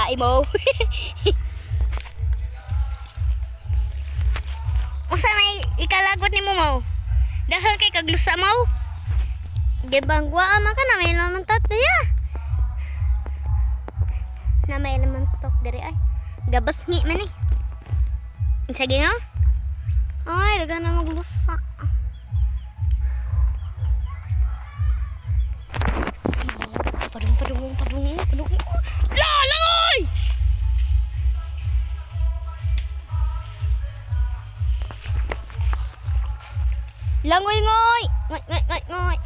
tae mo. Usa may ikalagot nimo mo? Dahil kay kaglusa mo. Gibangwa man ka na may naman tataya. Na may naman tok diri ay. Gabas ngi man eh. Sige nga. Ay, daga na maglusa. Padung. Langoy! Langoy ngoy. Ngoy.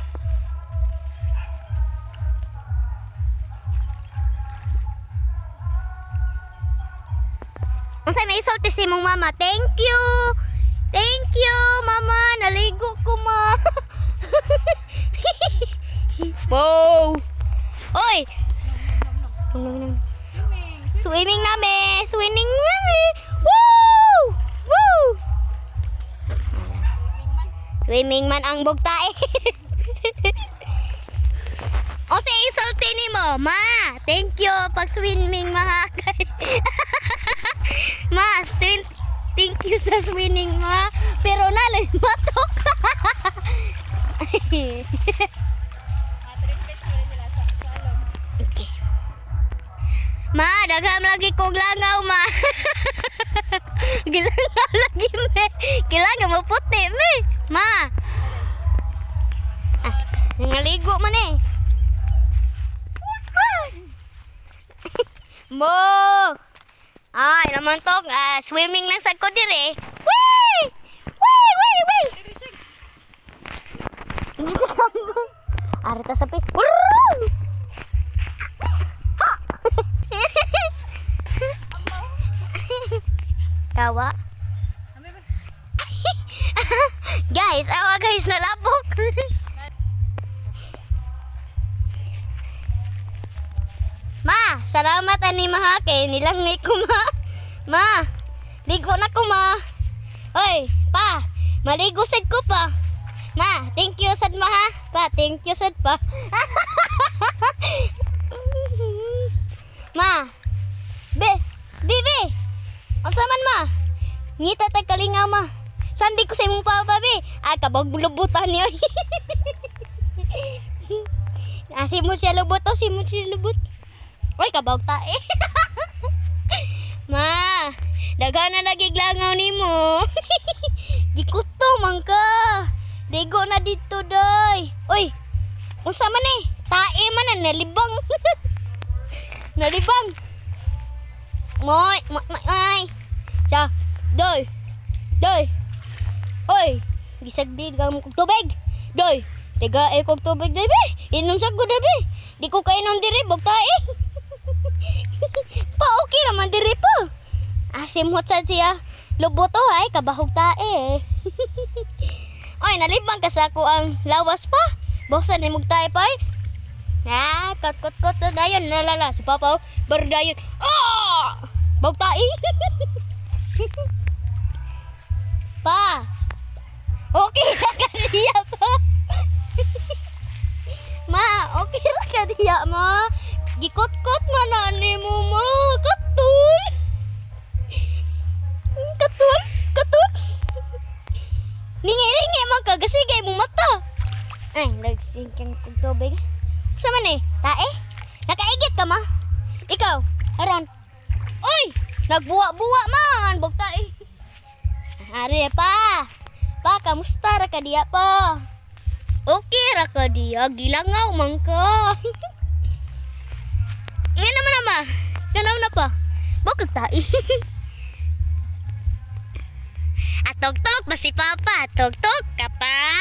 Unsay may isulti si mong mama? Thank you, mama. Naligo ko, ma. Wow. Oy. Swimming nami. Woo! Swimming man ang bugtae. O sa isulti ni mo, ma. Thank you pag swimming mahakay. Ma, thank you sa swimming, ma. Pero nalay matok. Okay. Ma, dagham lagi kog langaw, ma. Gilangaw lagi, me. Kailangan mo puti, me. Ma. Nangaligo man eh. Mo. Ay, naman to, swimming lang sa ko dire. Wee! Arita sapi. Kawa. Guys, awa guys, nalapok. Ma, salamat ani mahake, nilangay ko ma. Ma, ligo na ko ma. Oy, pa, maligo sad ko pa. Ma, thank you sad ma ha. Pa, thank you sad pa. Ma, Bibi. Unsa man ma? Ngita tag kalingaw ma. Sandi ko sa imong papa bi. Kabag lubutan niyo. Simo siya lubot o simo siya lubot. Oy, kabag tae. Ma, daghan na nagiglangaw nimo. Gikuto man ka. Ligo na dito, doy. Oy, unsa man eh? Tae man na nalibang. Nalibang. Moy. Siya, doy. Oy, gisagbid ka mo kog tubig. Doy, tiga kog tubig, doy be. Inom sa ko, doy be. Di ko kainom diri, bog tae. Pa, okay naman diri pa. Simhot sad siya. Lubuto ay, kabahog tae. Oy, nalibang ka sa ako ang lawas pa. Buksan ni mong tae pa ay. Kot na dayon. Nalala, si Papa, bar dayon. Bog tae. Pa, okay ra ka diya pa. Ma, okay ra ka diya ma. Gikot-kot man na ni mo ma. Katul. Ningi-ningi man ka. Gasigay mo mata. Ay, nagsigyan kong tubig. Saan man eh? Tae? Nakaigit ka ma? Ikaw, aron. Uy! Nagbuwa-buwa man. Bog tae. Ari pa. Pa, kamusta ra ka diya pa? Okay ra ka diya. Gilangaw man ka. Ngayon naman ama. Ganaw na pa. Bakit tae? Atog-tok ba si Papa? Atog-tok ka pa?